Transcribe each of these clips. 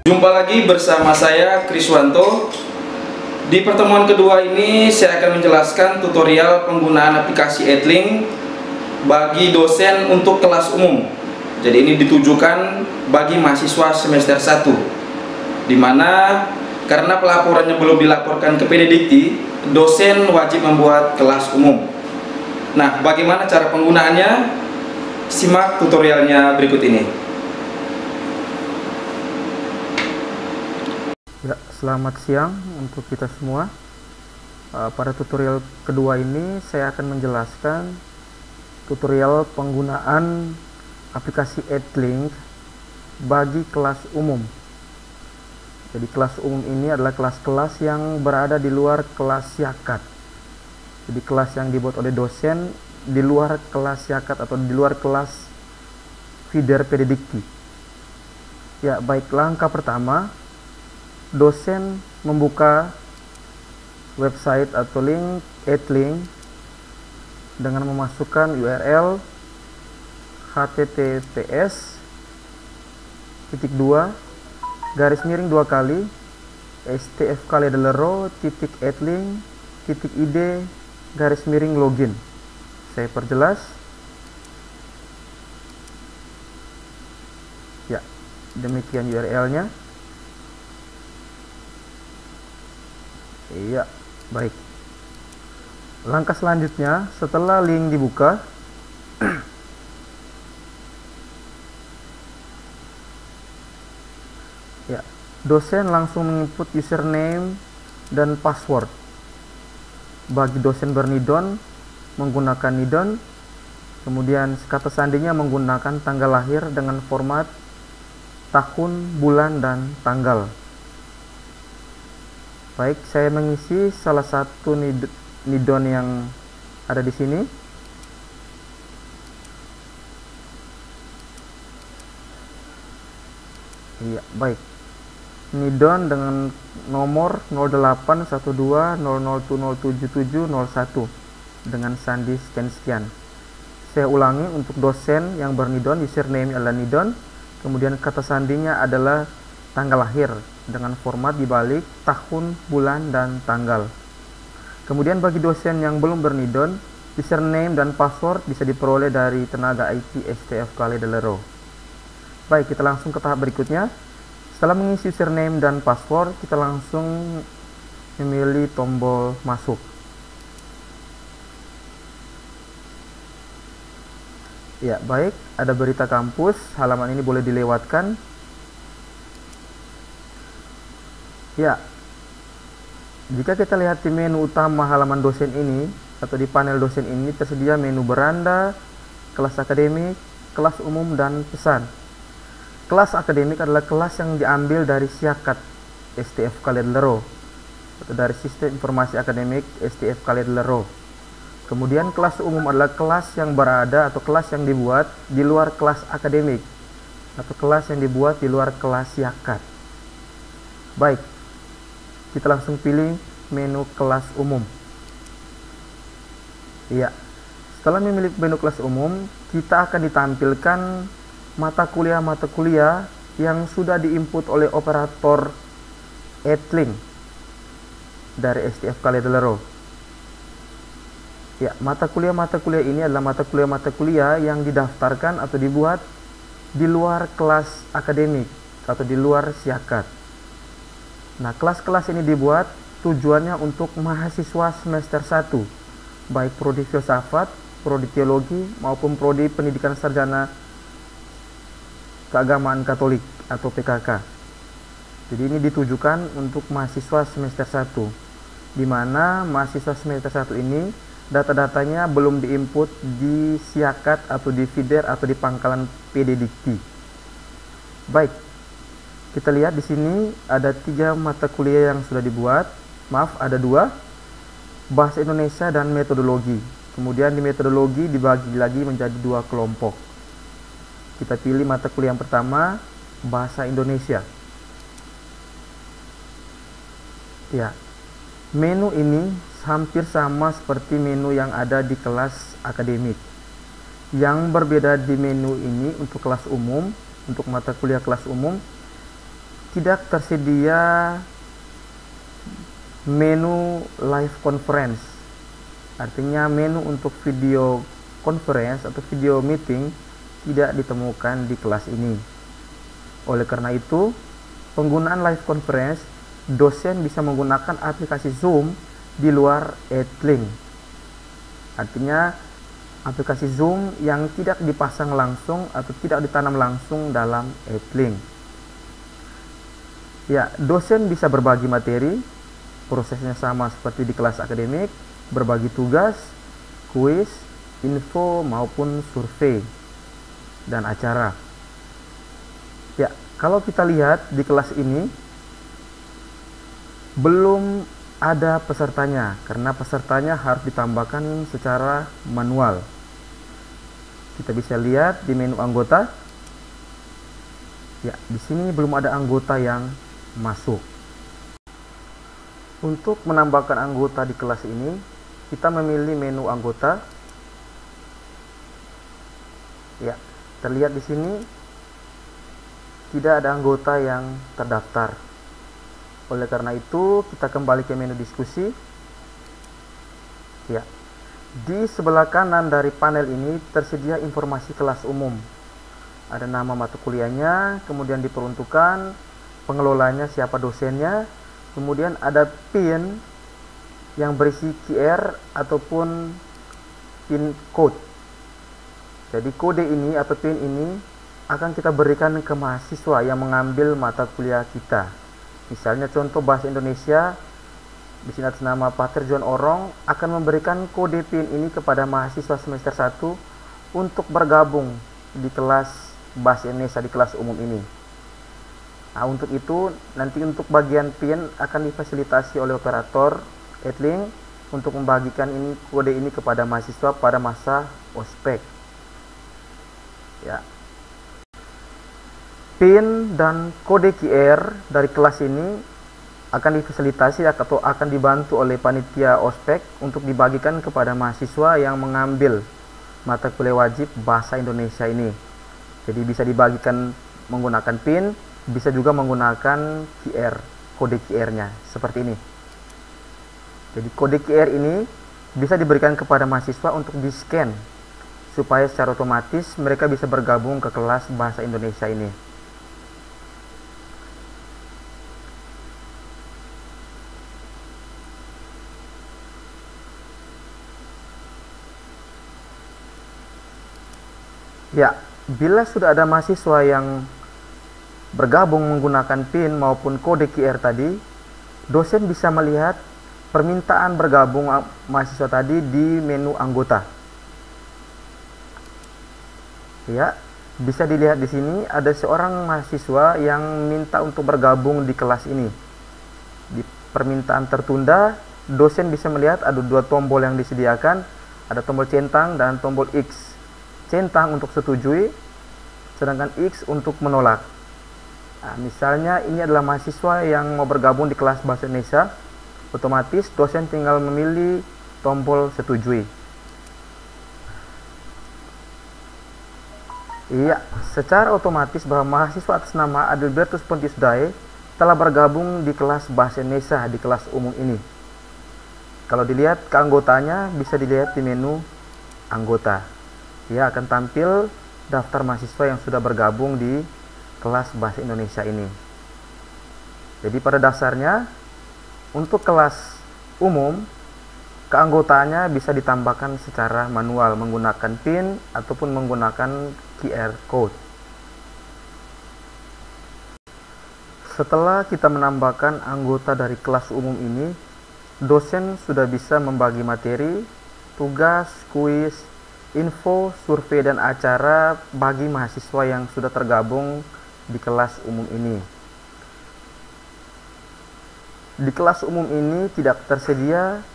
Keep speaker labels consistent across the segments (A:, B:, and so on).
A: Jumpa lagi bersama saya Kriswanto. Di pertemuan kedua ini saya akan menjelaskan tutorial penggunaan aplikasi Edlink bagi dosen untuk kelas umum. Jadi ini ditujukan bagi mahasiswa semester 1, dimana karena pelaporannya belum dilaporkan ke PDDikti, dosen wajib membuat kelas umum. Nah, bagaimana cara penggunaannya? Simak tutorialnya berikut ini.
B: Ya, selamat siang untuk kita semua. Pada tutorial kedua ini saya akan menjelaskan tutorial penggunaan aplikasi Edlink bagi kelas umum. Jadi kelas umum ini adalah kelas-kelas yang berada di luar kelas Syakat. Jadi kelas yang dibuat oleh dosen di luar kelas Syakat atau di luar kelas feeder PDDikti. Ya, baik, langkah pertama, dosen membuka website atau link Edlink dengan memasukkan URL https://stfkaledelero.edlink.id/login. Saya perjelas. Ya, demikian URL-nya. Iya, baik. Langkah selanjutnya, setelah link dibuka, ya, dosen langsung menginput username dan password. Bagi dosen bernidon, menggunakan nidon. Kemudian kata sandinya menggunakan tanggal lahir dengan format tahun, bulan, dan tanggal. Baik, saya mengisi salah satu nidon yang ada di sini. Iya, baik. Nidon dengan nomor 081200207701 dengan sandi sekian-sekian. Saya ulangi untuk dosen yang bernidon, username adalah nidon, kemudian kata sandinya adalah tanggal lahir dengan format dibalik tahun, bulan, dan tanggal. Kemudian bagi dosen yang belum bernidon, username dan password bisa diperoleh dari tenaga IT STFKaledelero. Baik, kita langsung ke tahap berikutnya. Setelah mengisi username dan password, kita langsung memilih tombol masuk. Ya, baik, ada berita kampus, halaman ini boleh dilewatkan. Ya, jika kita lihat di menu utama halaman dosen ini atau di panel dosen ini tersedia menu beranda, kelas akademik, kelas umum, dan pesan. Kelas akademik adalah kelas yang diambil dari Syakat STFKaledelero atau dari Sistem Informasi Akademik STFKaledelero. Kemudian kelas umum adalah kelas yang berada atau kelas yang dibuat di luar kelas akademik atau kelas yang dibuat di luar kelas Syakat. Baik, kita langsung pilih menu kelas umum. Iya, setelah memilih menu kelas umum, kita akan ditampilkan mata kuliah yang sudah diinput oleh operator Edlink dari STFKaledelero. Ya, mata kuliah ini adalah mata kuliah yang didaftarkan atau dibuat di luar kelas akademik atau di luar Syakat. Nah, kelas-kelas ini dibuat tujuannya untuk mahasiswa semester 1, baik prodi filsafat, prodi teologi, maupun prodi pendidikan sarjana keagamaan Katolik atau PKK. Jadi ini ditujukan untuk mahasiswa semester 1, di mana mahasiswa semester 1 ini data-datanya belum diinput di Syakat atau di feeder atau di pangkalan PDDikti. Baik, kita lihat di sini ada 3 mata kuliah yang sudah dibuat. Maaf, ada 2. Bahasa Indonesia dan metodologi. Kemudian di metodologi dibagi lagi menjadi 2 kelompok. Kita pilih mata kuliah yang pertama, Bahasa Indonesia. Ya, menu ini hampir sama seperti menu yang ada di kelas akademik. Yang berbeda di menu ini untuk kelas umum, untuk mata kuliah kelas umum, tidak tersedia menu live conference. Artinya menu untuk video conference atau video meeting tidak ditemukan di kelas ini. Oleh karena itu, penggunaan live conference, dosen bisa menggunakan aplikasi Zoom di luar EdLink. Artinya aplikasi Zoom yang tidak dipasang langsung atau tidak ditanam langsung dalam EdLink. Ya, dosen bisa berbagi materi, prosesnya sama seperti di kelas akademik, berbagi tugas, kuis, info maupun survei dan acara. Ya, kalau kita lihat di kelas ini belum ada pesertanya karena pesertanya harus ditambahkan secara manual. Kita bisa lihat di menu anggota. Ya, di sini belum ada anggota yang masuk. Untuk menambahkan anggota di kelas ini, kita memilih menu anggota. Ya, terlihat di sini tidak ada anggota yang terdaftar. Oleh karena itu, kita kembali ke menu diskusi. Ya, di sebelah kanan dari panel ini tersedia informasi kelas umum. Ada nama mata kuliahnya, kemudian diperuntukkan, pengelolanya siapa dosennya, kemudian ada pin yang berisi QR ataupun pin code. Jadi kode ini atau pin ini akan kita berikan ke mahasiswa yang mengambil mata kuliah kita. Misalnya contoh bahasa Indonesia, di sini atas nama Pak Terjon Orong akan memberikan kode pin ini kepada mahasiswa semester 1 untuk bergabung di kelas bahasa Indonesia di kelas umum ini. Nah, untuk itu nanti untuk bagian pin akan difasilitasi oleh operator EdLink untuk membagikan kode ini kepada mahasiswa pada masa ospek. Ya. PIN dan kode QR dari kelas ini akan difasilitasi atau akan dibantu oleh panitia ospek untuk dibagikan kepada mahasiswa yang mengambil mata kuliah wajib bahasa Indonesia ini. Jadi bisa dibagikan menggunakan PIN, bisa juga menggunakan QR, kode QR-nya seperti ini. Jadi kode QR ini bisa diberikan kepada mahasiswa untuk di-scan supaya secara otomatis mereka bisa bergabung ke kelas bahasa Indonesia ini. Ya, bila sudah ada mahasiswa yang bergabung menggunakan PIN maupun kode QR tadi, dosen bisa melihat permintaan bergabung mahasiswa tadi di menu anggota. Ya, bisa dilihat di sini ada seorang mahasiswa yang minta untuk bergabung di kelas ini. Di permintaan tertunda, dosen bisa melihat ada dua tombol yang disediakan, ada tombol centang dan tombol X. Centang untuk setujui, sedangkan X untuk menolak. Nah, misalnya ini adalah mahasiswa yang mau bergabung di kelas bahasa Indonesia, otomatis dosen tinggal memilih tombol setujui. Iya, secara otomatis bahwa mahasiswa atas nama Adalbertus Pontius Dae telah bergabung di kelas bahasa Indonesia di kelas umum ini. Kalau dilihat keanggotanya bisa dilihat di menu anggota. Ya, akan tampil daftar mahasiswa yang sudah bergabung di kelas bahasa Indonesia ini. Jadi pada dasarnya untuk kelas umum keanggotaannya bisa ditambahkan secara manual menggunakan PIN ataupun menggunakan QR code. Setelah kita menambahkan anggota dari kelas umum ini, dosen sudah bisa membagi materi, tugas, kuis, info, survei dan acara bagi mahasiswa yang sudah tergabung di kelas umum ini. Di kelas umum ini tidak tersedia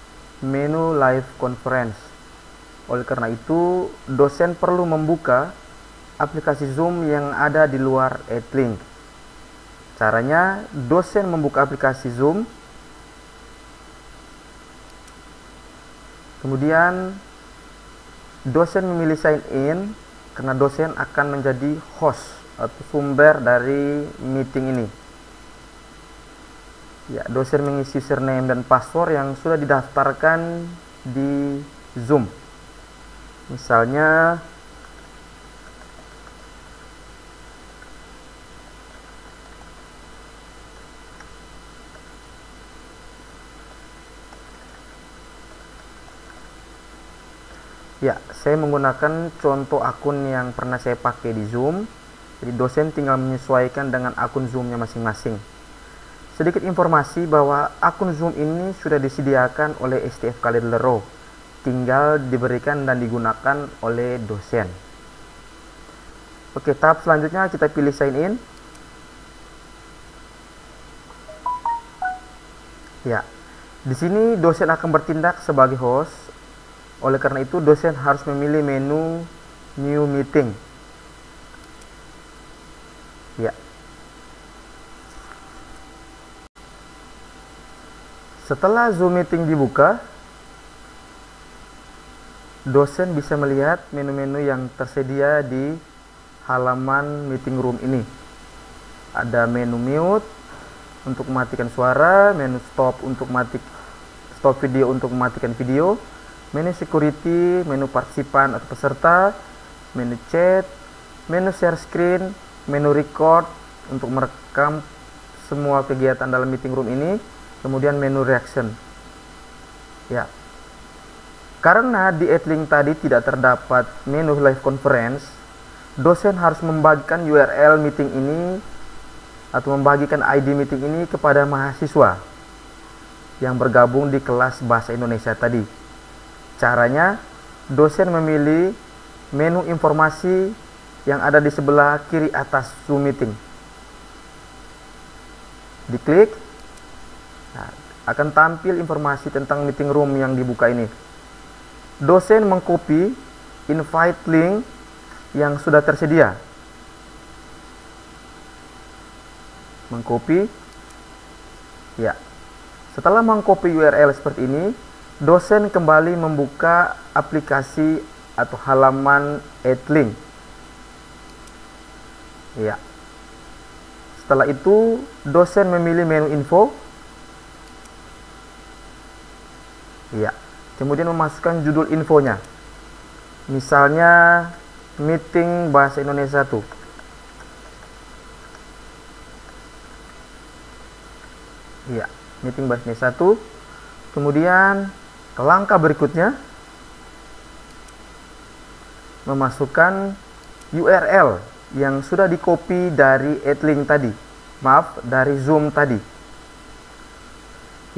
B: menu live conference. Oleh karena itu, dosen perlu membuka aplikasi Zoom yang ada di luar EdLink. Caranya, dosen membuka aplikasi Zoom, kemudian dosen memilih sign in karena dosen akan menjadi host atau sumber dari meeting ini. Ya, dosen mengisi username dan password yang sudah didaftarkan di Zoom. Misalnya ya, saya menggunakan contoh akun yang pernah saya pakai di Zoom. Jadi dosen tinggal menyesuaikan dengan akun Zoom-nya masing-masing. Sedikit informasi bahwa akun Zoom ini sudah disediakan oleh STF Khalid Lero, tinggal diberikan dan digunakan oleh dosen. Oke, tahap selanjutnya kita pilih sign in. Ya, di sini dosen akan bertindak sebagai host. Oleh karena itu dosen harus memilih menu new meeting. Ya. Setelah Zoom meeting dibuka, dosen bisa melihat menu-menu yang tersedia di halaman meeting room ini. Ada menu mute untuk mematikan suara, menu stop untuk stop video untuk mematikan video, menu security, menu partisipan atau peserta, menu chat, menu share screen, menu record untuk merekam semua kegiatan dalam meeting room ini, kemudian menu reaction. Ya, karena di Etlink tadi tidak terdapat menu live conference, dosen harus membagikan URL meeting ini atau membagikan ID meeting ini kepada mahasiswa yang bergabung di kelas Bahasa Indonesia tadi. Caranya, dosen memilih menu informasi yang ada di sebelah kiri atas Zoom meeting. Diklik, nah, akan tampil informasi tentang meeting room yang dibuka ini. Dosen mengcopy invite link yang sudah tersedia. Mengcopy. Ya. Setelah mengcopy URL seperti ini, dosen kembali membuka aplikasi atau halaman Etlink. Ya. Setelah itu, dosen memilih menu info. Ya. Kemudian memasukkan judul infonya. Misalnya meeting Bahasa Indonesia 1. Ya, meeting Bahasa Indonesia 1. Kemudian langkah berikutnya memasukkan URL yang sudah di-copy dari Etlink tadi. Maaf, dari Zoom tadi.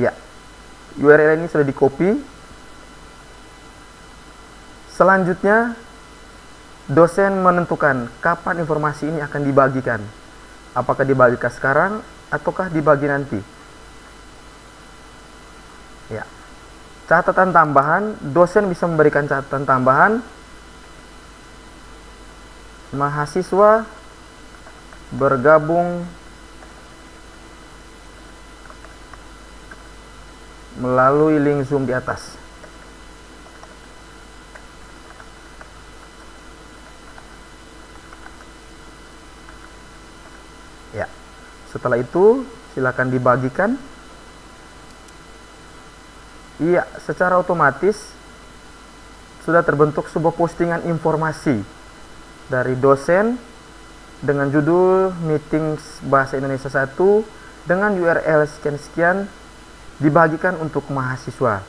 B: Ya. URL ini sudah di-copy. Selanjutnya, dosen menentukan kapan informasi ini akan dibagikan. Apakah dibagikan sekarang ataukah dibagi nanti. Ya. Catatan tambahan, dosen bisa memberikan catatan tambahan. Mahasiswa bergabung melalui link Zoom di atas. Ya. Setelah itu, silakan dibagikan. Iya, secara otomatis sudah terbentuk sebuah postingan informasi dari dosen dengan judul meeting Bahasa Indonesia 1 dengan URL sekian-sekian dibagikan untuk mahasiswa.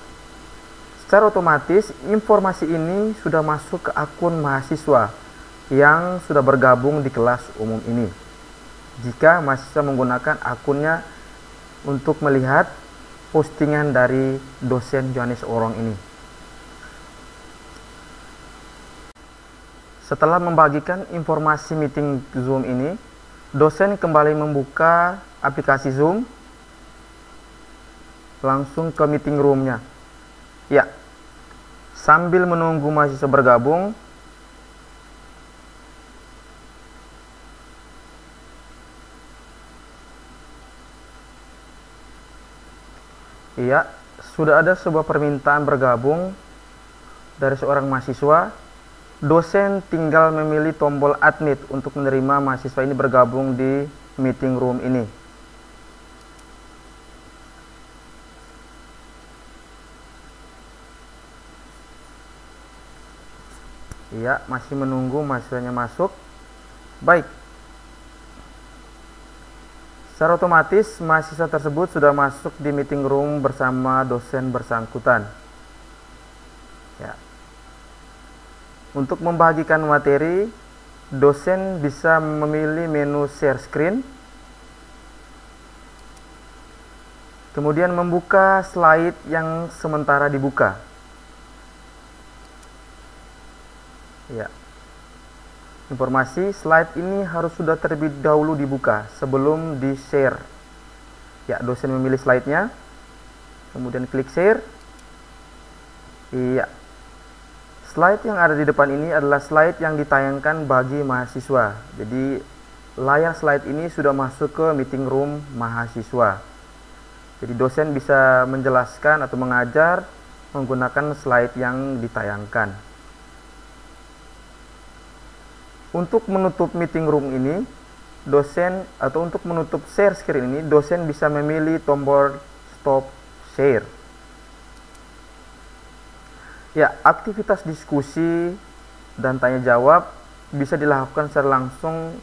B: Secara otomatis informasi ini sudah masuk ke akun mahasiswa yang sudah bergabung di kelas umum ini. Jika mahasiswa menggunakan akunnya untuk melihat postingan dari dosen Johannes Orong ini. Setelah membagikan informasi meeting Zoom ini, dosen kembali membuka aplikasi Zoom, langsung ke meeting room-nya. Ya, sambil menunggu mahasiswa bergabung, iya, sudah ada sebuah permintaan bergabung dari seorang mahasiswa. Dosen tinggal memilih tombol admit untuk menerima mahasiswa ini bergabung di meeting room ini. Iya, masih menunggu mahasiswanya masuk. Baik. Secara otomatis mahasiswa tersebut sudah masuk di meeting room bersama dosen bersangkutan. Ya. Untuk membagikan materi, dosen bisa memilih menu share screen, kemudian membuka slide yang sementara dibuka. Ya. Informasi slide ini harus sudah terlebih dahulu dibuka sebelum di-share. Ya, dosen memilih slide-nya, kemudian klik share. Iya. Slide yang ada di depan ini adalah slide yang ditayangkan bagi mahasiswa. Jadi, layar slide ini sudah masuk ke meeting room mahasiswa. Jadi, dosen bisa menjelaskan atau mengajar menggunakan slide yang ditayangkan. Untuk menutup meeting room ini, dosen atau untuk menutup share screen ini, dosen bisa memilih tombol stop share. Ya, aktivitas diskusi dan tanya jawab bisa dilakukan secara langsung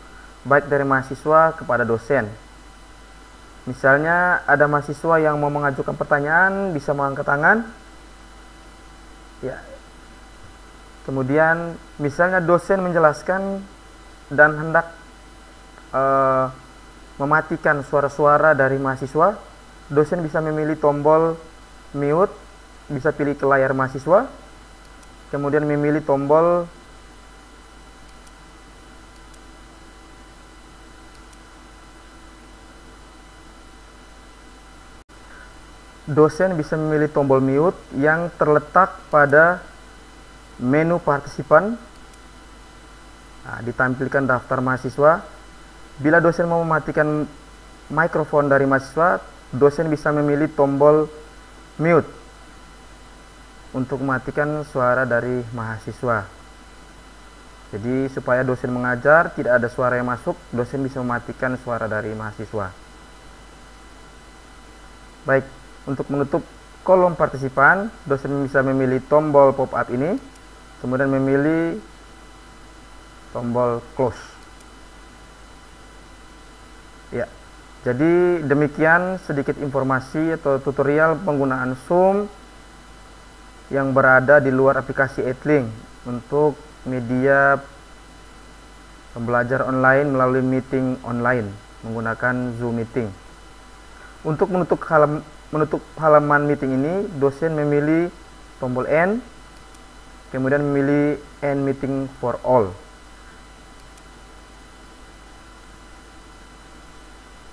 B: baik dari mahasiswa kepada dosen. Misalnya ada mahasiswa yang mau mengajukan pertanyaan, bisa mengangkat tangan. Ya. Kemudian misalnya dosen menjelaskan dan hendak mematikan suara-suara dari mahasiswa, dosen bisa memilih tombol mute, bisa pilih ke layar mahasiswa, kemudian memilih tombol dosen bisa memilih tombol mute yang terletak pada menu partisipan. Nah, ditampilkan daftar mahasiswa. Bila dosen mau mematikan mikrofon dari mahasiswa, dosen bisa memilih tombol mute untuk mematikan suara dari mahasiswa. Jadi supaya dosen mengajar tidak ada suara yang masuk, dosen bisa mematikan suara dari mahasiswa. Baik, untuk menutup kolom partisipan, dosen bisa memilih tombol pop-up ini, kemudian memilih tombol close. Ya, jadi demikian sedikit informasi atau tutorial penggunaan Zoom yang berada di luar aplikasi EdLink untuk media pembelajar online melalui meeting online menggunakan Zoom Meeting. Untuk menutup halaman meeting ini, dosen memilih tombol End, kemudian memilih End Meeting for All.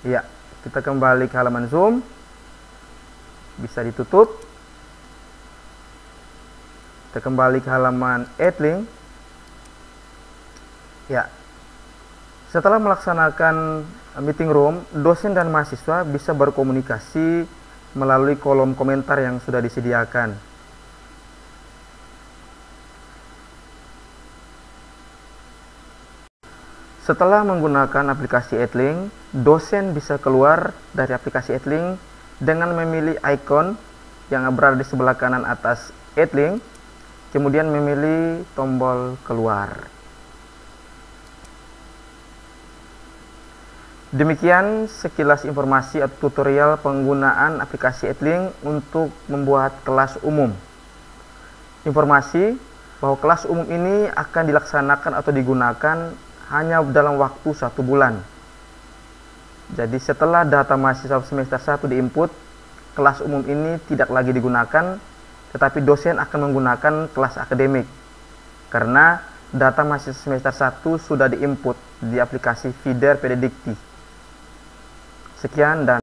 B: Ya, kita kembali ke halaman Zoom. Bisa ditutup. Kita kembali ke halaman EdLink. Ya. Setelah melaksanakan meeting room, dosen dan mahasiswa bisa berkomunikasi melalui kolom komentar yang sudah disediakan. Setelah menggunakan aplikasi EdLink, dosen bisa keluar dari aplikasi EdLink dengan memilih ikon yang berada di sebelah kanan atas EdLink, kemudian memilih tombol keluar. Demikian sekilas informasi atau tutorial penggunaan aplikasi EdLink untuk membuat kelas umum. Informasi bahwa kelas umum ini akan dilaksanakan atau digunakan hanya dalam waktu 1 bulan. Jadi setelah data mahasiswa semester 1 diinput, kelas umum ini tidak lagi digunakan, tetapi dosen akan menggunakan kelas akademik. Karena data mahasiswa semester 1 sudah diinput di aplikasi Feeder PD Dikti. Sekian dan